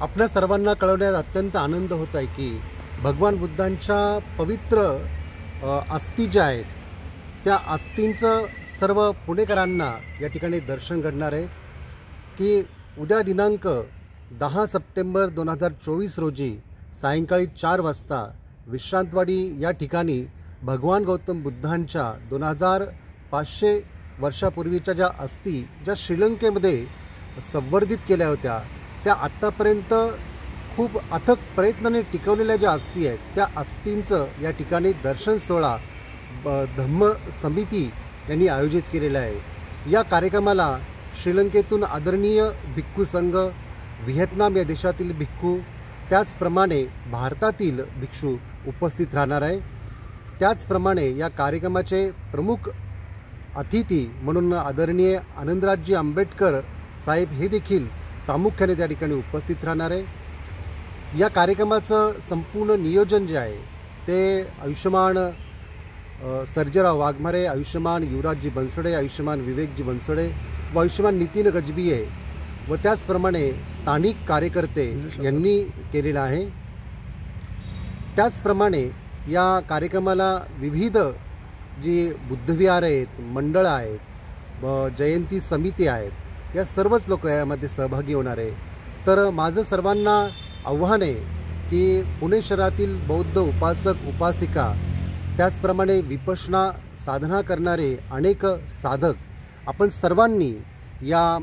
आपल्या सर्वांना कळवण्यात अत्यंत आनंद होत आहे की भगवान बुद्धांच्या पवित्र अस्थी ज्या आहेत त्या अस्थींचं सर्व पुणेकरांना या ठिकाणी दर्शन घडणार आहे की उद्या दिनांक 10 सप्टेंबर 2024 रोजी सायंकाळी 4 वाजता विश्रांतवाडी या ठिकाणी भगवान गौतम बुद्धांच्या 2500 वर्षापूर्वीच्या ज्या अस्थी ज्या श्रीलंकेमध्ये संवर्धित केल्या होत्या त्या आत्तापर्यंत खूप अथक प्रयत्नाने टिकवलेल्या ज्या अस्थी आहेत त्या अस्थींचं या ठिकाणी दर्शन सोहळा धम्म समिती यांनी आयोजित केलेला आहे। या कार्यक्रमाला श्रीलंकेतून आदरणीय भिक्खू संघ, व्हिएतनाम या देशातील भिक्खू, त्याचप्रमाणे भारतातील भिक्षू उपस्थित राहणार आहे। त्याचप्रमाणे या कार्यक्रमाचे प्रमुख अतिथी म्हणून आदरणीय आनंदराजजी आंबेडकर साहेब हे देखील प्रामुख्याने त्या ठिकाणी उपस्थित राहणार आहे। या कार्यक्रमाचं संपूर्ण नियोजन जे आहे ते आयुष्यमान सर्जेराव वाघमारे, आयुष्यमान युवराजजी बनसोडे, आयुष्यमान विवेकजी बनसोडे व आयुष्यमान नितीन गजबिये व त्याचप्रमाणे स्थानिक कार्यकर्ते यांनी केलेला आहे। त्याचप्रमाणे या कार्यक्रमाला विविध जी बुद्धविहार आहेत, मंडळं आहेत व जयंती समिती आहेत, या सर्वच लोक यामध्ये सहभागी होणार आहे। तर माझं सर्वांना आव्हान आहे की पुणे शहरातील बौद्ध उपासक उपासिका, त्याचप्रमाणे विपश्यना साधना करणारे अनेक साधक, आपण सर्वांनी या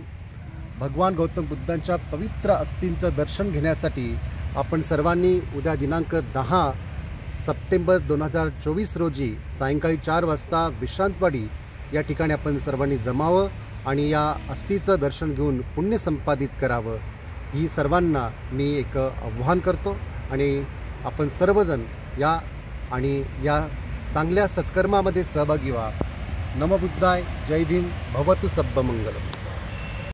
भगवान गौतम बुद्धांच्या पवित्र अस्थींचं दर्शन घेण्यासाठी आपण सर्वांनी उद्या दिनांक 10 सप्टेंबर 2024 रोजी सायंकाळी 4 वाजता विश्रांतवाडी या ठिकाणी आपण सर्वांनी जमावं आणि या अस्थीचं दर्शन घेऊन पुण्य संपादित करावं, ही सर्वांना मी एक आव्हान करतो। आणि आपण सर्वजण या चांगल्या सत्कर्मामध्ये सहभागी व्हा। नमो बुद्धाय, जय भीम, भवतु सब्ब मंगलम।